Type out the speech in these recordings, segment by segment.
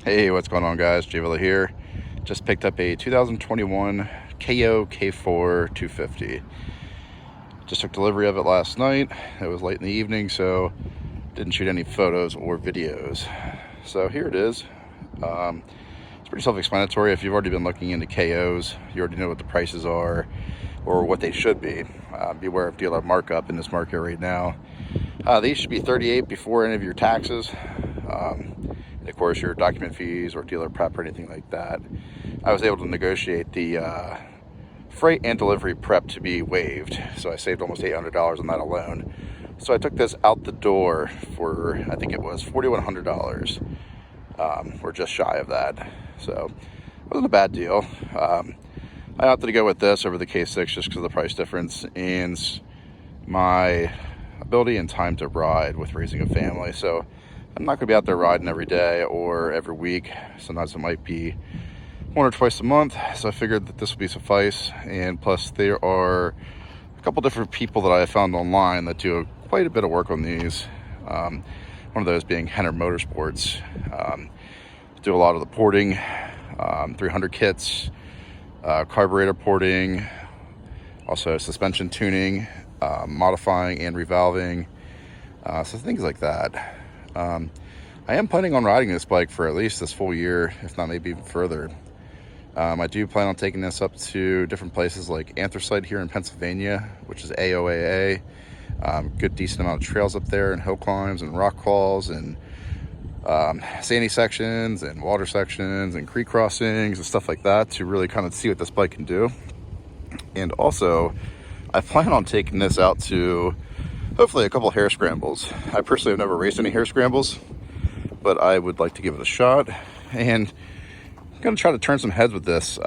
Hey, what's going on, guys? Jay Villa here. Just picked up a 2021 Kayo K4 250. Just took delivery of it last night. It was late in the evening, so didn't shoot any photos or videos. So here it is. It's pretty self-explanatory. If you've already been looking into KOs, you already know what the prices are or what they should be. Beware of dealer markup in this market right now. These should be 38 before any of your taxes. And of course, your document fees or dealer prep or anything like that. I was able to negotiate the freight and delivery prep to be waived, so I saved almost $800 on that alone. So I took this out the door for, I think it was $4,100, or just shy of that. So it wasn't a bad deal. I opted to go with this over the K6 just because of the price difference and my ability and time to ride with raising a family. So I'm not going to be out there riding every day or every week. Sometimes it might be one or twice a month. So I figured that this would be suffice. And plus, there are a couple different people that I have found online that do quite a bit of work on these. One of those being Henner Motorsports. Do a lot of the porting, 300 kits, carburetor porting, also suspension tuning, modifying and revalving, so things like that. I am planning on riding this bike for at least this full year, if not maybe even further. I do plan on taking this up to different places like Anthracite here in Pennsylvania, which is AOAA. Good decent amount of trails up there and hill climbs and rock crawls and sandy sections and water sections and creek crossings and stuff like that to really kind of see what this bike can do. And also, I plan on taking this out to hopefully a couple hare scrambles. I personally have never raced any hare scrambles, but I would like to give it a shot. And I'm going to try to turn some heads with this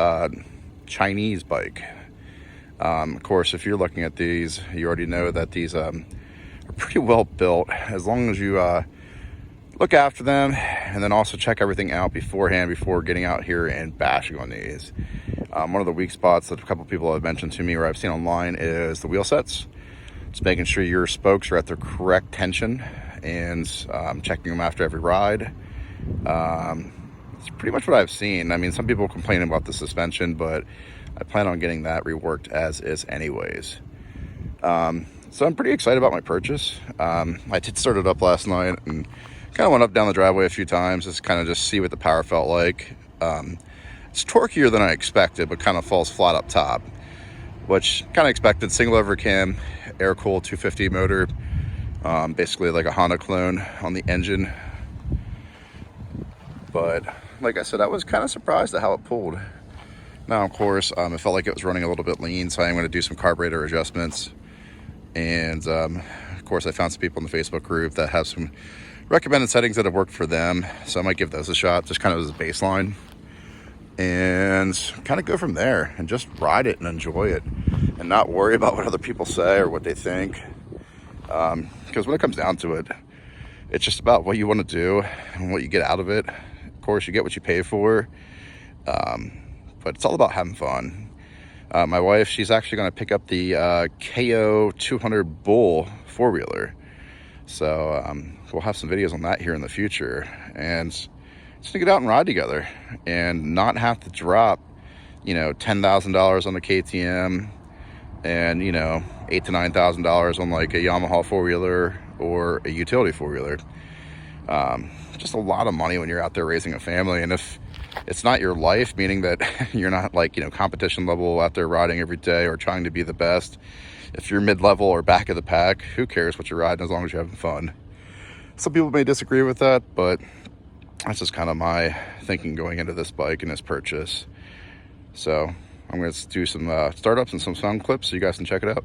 Chinese bike. Of course, if you're looking at these, you already know that these are pretty well built, as long as you look after them and then also check everything out beforehand before getting out here and bashing on these. One of the weak spots that a couple people have mentioned to me or I've seen online is the wheel sets. Just making sure your spokes are at their correct tension and checking them after every ride. It's pretty much what I've seen. I mean, some people complain about the suspension, but I plan on getting that reworked as is anyways. So I'm pretty excited about my purchase. I did start it up last night and kind of went up down the driveway a few times just kind of just see what the power felt like. It's torquier than I expected, but kind of falls flat up top, which kind of expected. Single over cam, air-cooled 250 motor, basically like a Honda clone on the engine. But like I said, I was kind of surprised at how it pulled. Now, of course, it felt like it was running a little bit lean, so I'm going to do some carburetor adjustments. And of course, I found some people in the Facebook group that have some recommended settings that have worked for them, so I might give those a shot, just kind of as a baseline, and kind of go from there and just ride it and enjoy it and not worry about what other people say or what they think, because when it comes down to it, it's just about what you want to do and what you get out of it. Of course, you get what you pay for, but it's all about having fun. My wife, she's actually going to pick up the KO 200 Bull four-wheeler, so we'll have some videos on that here in the future, and just to get out and ride together and not have to drop, $10,000 on the KTM and, $8,000 to $9,000 on like a Yamaha four-wheeler or a utility four-wheeler. Just a lot of money when you're out there raising a family. And if it's not your life, meaning that you're not like, competition level out there riding every day or trying to be the best, if you're mid-level or back of the pack, who cares what you're riding as long as you're having fun? Some people may disagree with that, but that's just kind of my thinking going into this bike and this purchase. So I'm going to do some startups and some sound clips so you guys can check it out.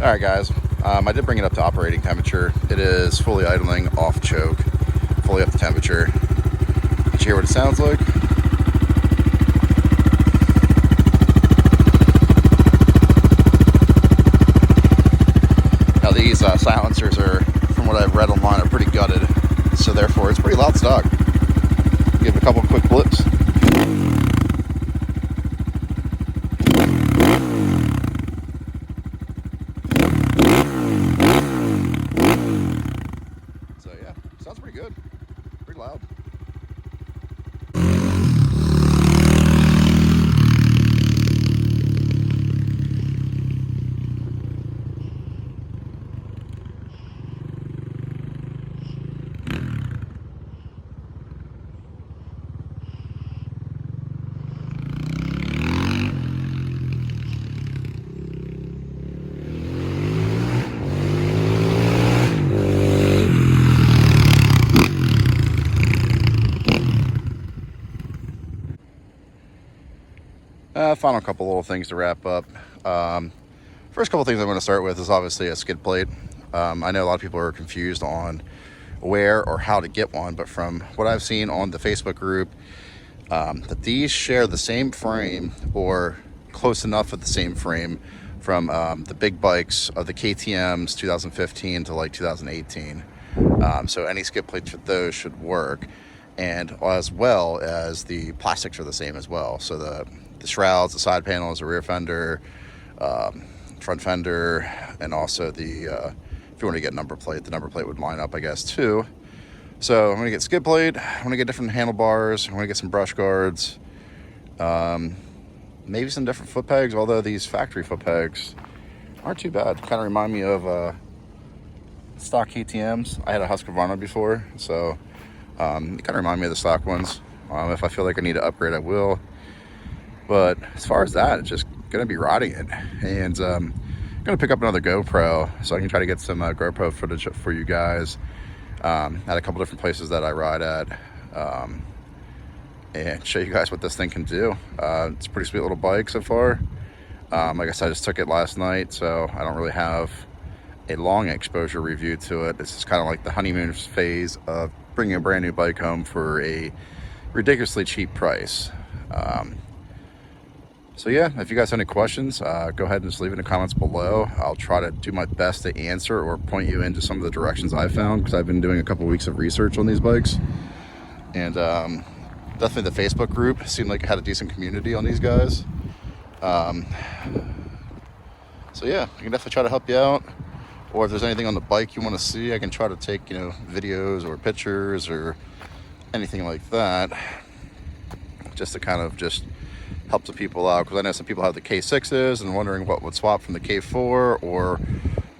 All right, guys. I did bring it up to operating temperature. It is fully idling, off choke, fully up to temperature. Did you hear what it sounds like? Now these silencers are, from what I've read online, are pretty gutted, so therefore it's pretty loud stock. Give it a couple quick blips. So yeah, sounds pretty good, pretty loud. Final couple little things to wrap up. First couple things I'm going to start with is obviously a skid plate. I know a lot of people are confused on where or how to get one, but from what I've seen on the Facebook group, that these share the same frame or close enough of the same frame from the big bikes of the KTMs 2015 to like 2018. So any skid plates for those should work, and as well as the plastics are the same as well. So the shrouds, the side panels, the rear fender, front fender, and also the if you want to get number plate, the number plate would line up, I guess, too. So I'm going to get skid plate, I'm going to get different handlebars, I'm going to get some brush guards, maybe some different foot pegs, although these factory foot pegs aren't too bad. Kind of remind me of stock KTMs. I had a Husqvarna before, so kind of remind me of the stock ones. If I feel like I need to upgrade, I will. But as far as that, it's just going to be riding it. And I'm going to pick up another GoPro so I can try to get some GoPro footage for you guys at a couple different places that I ride at, and show you guys what this thing can do. It's a pretty sweet little bike so far. Like I said, I just took it last night, so I don't really have a long exposure review to it. This is kind of like the honeymoon phase of bringing a brand new bike home for a ridiculously cheap price. So yeah, if you guys have any questions, go ahead and just leave it in the comments below. I'll try to do my best to answer or point you into some of the directions I found, because I've been doing a couple weeks of research on these bikes. And definitely the Facebook group seemed like it had a decent community on these guys. So yeah, I can definitely try to help you out. Or if there's anything on the bike you want to see, I can try to take, videos or pictures or anything like that, just to kind of just help the people out. Because I know some people have the K6s and wondering what would swap from the K4, or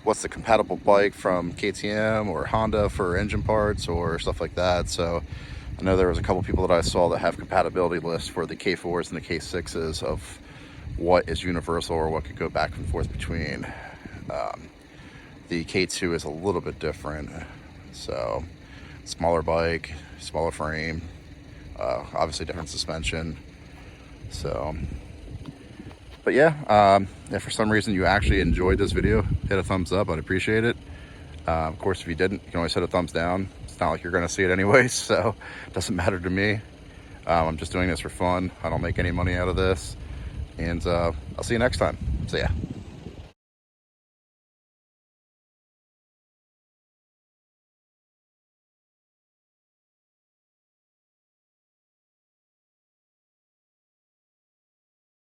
what's the compatible bike from KTM or Honda for engine parts or stuff like that. So I know there was a couple people that I saw that have compatibility lists for the K4s and the K6s of what is universal or what could go back and forth between. The K2 is a little bit different. So smaller bike, smaller frame, obviously different suspension. So, but yeah, if for some reason you actually enjoyed this video, hit a thumbs up. I'd appreciate it. Of course, if you didn't, you can always hit a thumbs down. It's not like you're going to see it anyway, so it doesn't matter to me. I'm just doing this for fun. I don't make any money out of this. And I'll see you next time. So yeah.